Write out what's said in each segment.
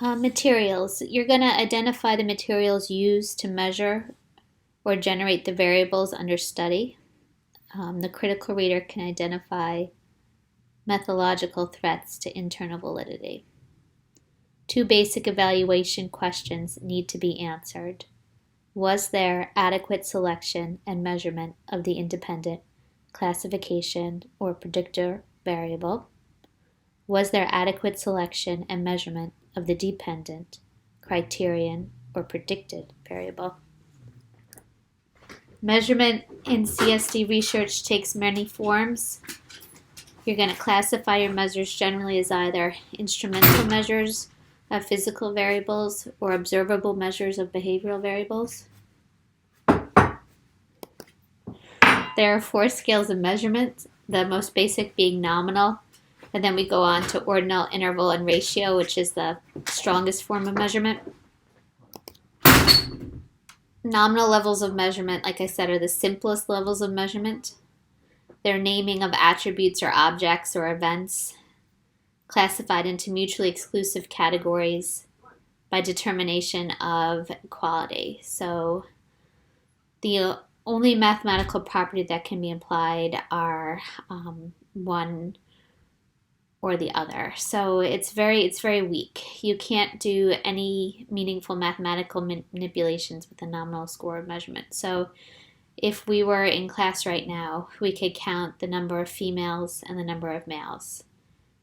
Materials. You're going to identify the materials used to measure or generate the variables under study. The critical reader can identify methodological threats to internal validity. Two basic evaluation questions need to be answered. Was there adequate selection and measurement of the independent classification or predictor variable? Was there adequate selection and measurement of the dependent criterion or predicted variable? Measurement in CSD research takes many forms. You're going to classify your measures generally as either instrumental measures of physical variables or observable measures of behavioral variables. There are 4 scales of measurement, the most basic being nominal, and then we go on to ordinal, interval, and ratio, which is the strongest form of measurement. Nominal levels of measurement, like I said, are the simplest levels of measurement. They're naming of attributes or objects or events, classified into mutually exclusive categories by determination of equality. So the only mathematical property that can be implied are one or the other. So it's very weak. You can't do any meaningful mathematical manipulations with a nominal score of measurement. So if we were in class right now, we could count the number of females and the number of males.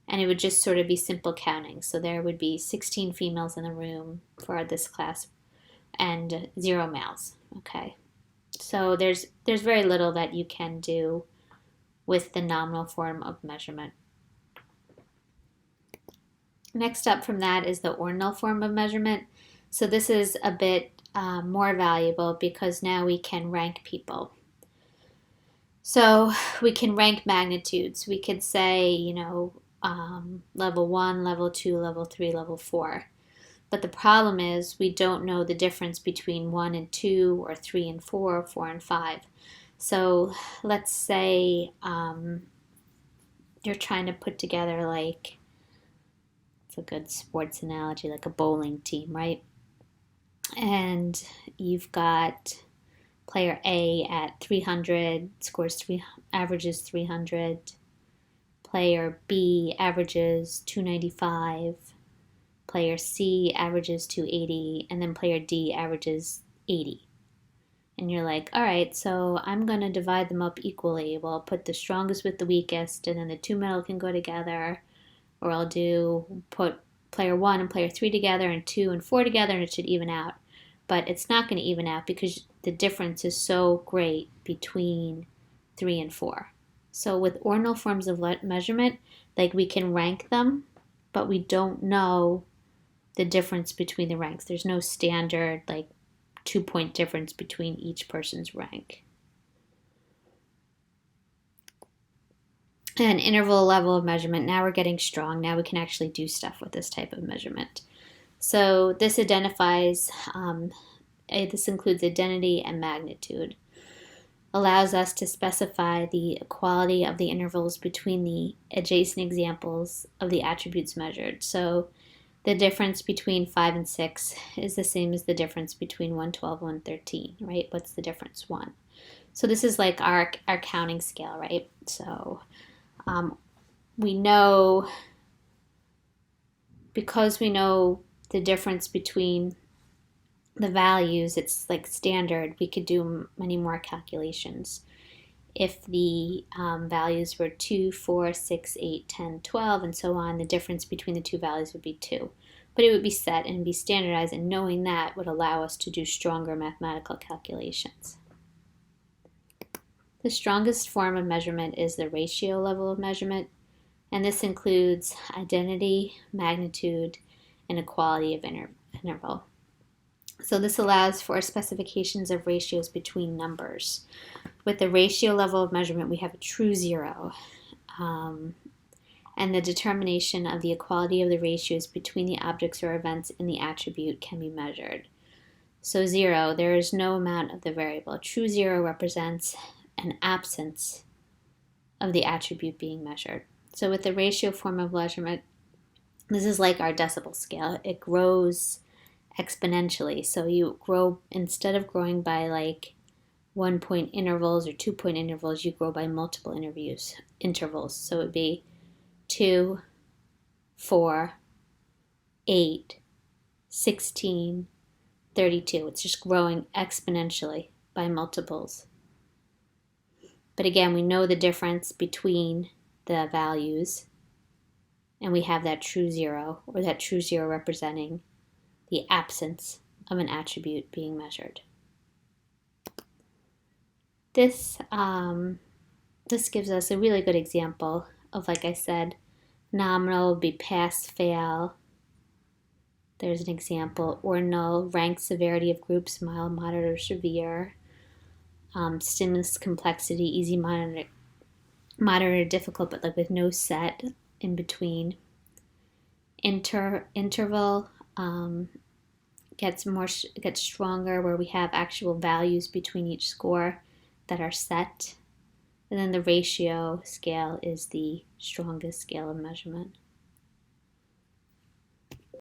And it would just sort of be simple counting. So there would be 16 females in the room for this class and 0 males. Okay. So there's very little that you can do with the nominal form of measurement. Next up from that is the ordinal form of measurement. So this is a bit more valuable because now we can rank people. So we can rank magnitudes. We could say, level 1, level 2, level 3, level 4. But the problem is we don't know the difference between 1 and 2 or 3 and 4 or 4 and 5. So let's say you're trying to put together it's a good sports analogy, like a bowling team, right? And you've got player A at 300, averages 300. Player B averages 295. Player C averages 280. And then player D averages 80. And you're like, all right, so I'm going to divide them up equally. Well, I'll put the strongest with the weakest, and then the two middle can go together. Or I'll put player 1 and player 3 together and 2 and 4 together, and it should even out. But it's not going to even out because the difference is so great between 3 and 4. So with ordinal forms of measurement, we can rank them, but we don't know the difference between the ranks. There's no standard 2-point difference between each person's rank. And interval level of measurement, now we're getting strong. Now we can actually do stuff with this type of measurement. So this identifies, this includes identity and magnitude. Allows us to specify the equality of the intervals between the adjacent examples of the attributes measured. So the difference between 5 and 6 is the same as the difference between 112 and 113, right? What's the difference? 1. So this is like our counting scale, right? So we know, because we know the difference between the values, it's standard, we could do many more calculations. If the values were 2, 4, 6, 8, 10, 12, and so on, the difference between the two values would be 2. But it would be set and be standardized, and knowing that would allow us to do stronger mathematical calculations. The strongest form of measurement is the ratio level of measurement, and this includes identity, magnitude, and equality of interval. So this allows for specifications of ratios between numbers. With the ratio level of measurement, we have a true 0, and the determination of the equality of the ratios between the objects or events in the attribute can be measured. So 0, there is no amount of the variable. True 0 represents an absence of the attribute being measured. So with the ratio form of measurement, This is like our decibel scale. It grows exponentially. So you grow, instead of growing by like 1 point intervals or 2 point intervals, you grow by multiple intervals. So it would be 2, 4, 8, 16, 32. It's just growing exponentially by multiples. But again, we know the difference between the values, and we have that true zero, or that true zero representing the absence of an attribute being measured. This gives us a really good example of, like I said, nominal would be pass, fail. There's an example. Ordinal, rank severity of groups, mild, moderate, or severe. Stimulus complexity, easy, moderate, or difficult, but like with no set in between. Interval gets stronger, where we have actual values between each score that are set. And then the ratio scale is the strongest scale of measurement.